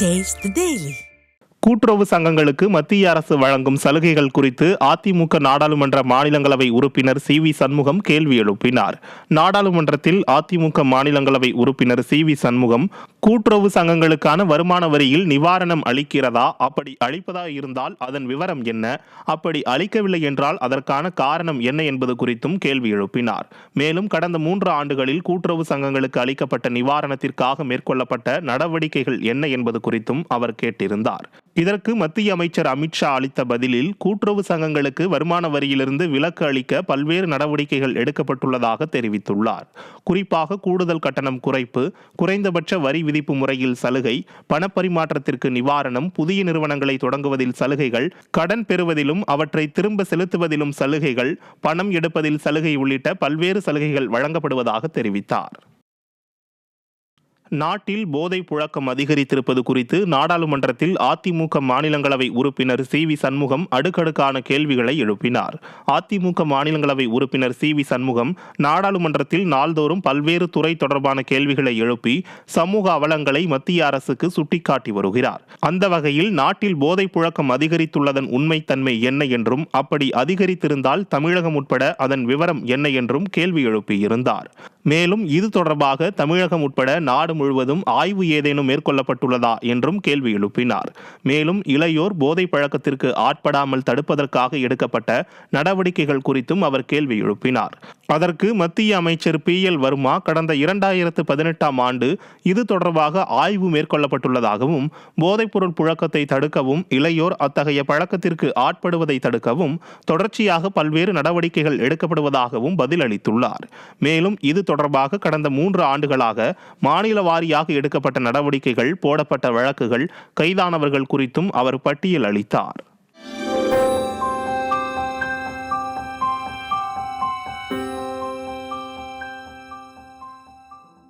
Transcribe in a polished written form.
Taste the Daily. கூட்டுறவு சங்கங்களுக்கு மத்திய அரசு வழங்கும் சலுகைகள் குறித்து அதிமுக நாடாளுமன்ற மாநிலங்களவை உறுப்பினர் சி.வி. சண்முகம் கேள்வி எழுப்பினார். நாடாளுமன்றத்தில் அதிமுக மாநிலங்களவை உறுப்பினர் சி.வி. சண்முகம், கூட்டுறவு சங்கங்களுக்கான வருமான வரியில் நிவாரணம் அளிக்கிறதா, அப்படி அளிப்பதா இருந்தால் அதன் விவரம் என்ன, அப்படி அளிக்கவில்லை என்றால் அதற்கான காரணம் என்ன என்பது குறித்தும் கேள்வி எழுப்பினார். மேலும் கடந்த 3 ஆண்டுகளில் கூட்டுறவு சங்கங்களுக்கு அளிக்கப்பட்ட நிவாரணத்திற்காக மேற்கொள்ளப்பட்ட நடவடிக்கைகள் என்ன என்பது குறித்தும் அவர் கேட்டிருந்தார். இதற்கு மத்திய அமைச்சர் அமித்ஷா அளித்த பதிலில், கூட்டுறவு சங்கங்களுக்கு வருமான வரியிலிருந்து விலக்கு அளிக்க பல்வேறு நடவடிக்கைகள் எடுக்கப்பட்டுள்ளதாக தெரிவித்துள்ளார். குறிப்பாக கூடுதல் கட்டணம் குறைப்பு, குறைந்தபட்ச வரி விதிப்பு முறையில் சலுகை, பணப்பரிமாற்றத்திற்கு நிவாரணம், புதிய நிறுவனங்களை தொடங்குவதில் சலுகைகள், கடன் பெறுவதிலும் அவற்றை திரும்ப செலுத்துவதிலும் சலுகைகள், பணம் எடுப்பதில் சலுகை உள்ளிட்ட பல்வேறு சலுகைகள் வழங்கப்படுவதாக தெரிவித்தார். நாட்டில் போதை புழக்கம் அதிகரித்திருப்பது குறித்து நாடாளுமன்றத்தில் அதிமுக மாநிலங்களவை உறுப்பினர் சி.வி. சண்முகம் அடுக்கடுக்கான கேள்விகளை எழுப்பினார். அதிமுக மாநிலங்களவை உறுப்பினர் சி.வி. சண்முகம் நாடாளுமன்றத்தில் நாள்தோறும் பல்வேறு துறை தொடர்பான கேள்விகளை எழுப்பி சமூக அவலங்களை மத்திய அரசுக்கு சுட்டிக்காட்டி வருகிறார். அந்த வகையில் நாட்டில் போதை புழக்கம் அதிகரித்துள்ளதன் உண்மைத்தன்மை என்ன என்றும், அப்படி அதிகரித்திருந்தால் தமிழகம் உட்பட அதன் விவரம் என்ன என்றும் கேள்வி எழுப்பியிருந்தார். மேலும் இது தொடர்பாக தமிழகம் உட்பட நாடு முழுவதும் ஆய்வு ஏதேனும் மேற்கொள்ளப்பட்டுள்ளதா என்றும் கேள்வி எழுப்பினார். மேலும் இளையோர் போதை பழக்கத்திற்கு ஆட்படாமல் தடுப்பதற்காக எடுக்கப்பட்ட நடவடிக்கைகள் குறித்தும் அவர் கேள்வி எழுப்பினார். அதற்கு மத்திய அமைச்சர் P.L. வர்மா கடந்த 2018ஆம் ஆண்டு இது தொடர்பாக ஆய்வு மேற்கொள்ளப்பட்டுள்ளதாகவும், போதைப்பொருள் புழக்கத்தை தடுக்கவும், இளையோர் அத்தகைய பழக்கத்திற்கு ஆட்படுவதை தடுக்கவும் தொடர்ச்சியாக பல்வேறு நடவடிக்கைகள் எடுக்கப்படுவதாகவும் பதிலளித்துள்ளார். மேலும் இது தொடர்பாக கடந்த 3 ஆண்டுகளாக மாநில வாரியாக எடுக்கப்பட்ட நடவடிக்கைகள், போடப்பட்ட வழக்குகள், கைதானவர்கள் குறித்தும் அவர் பட்டியல் அளித்தார்.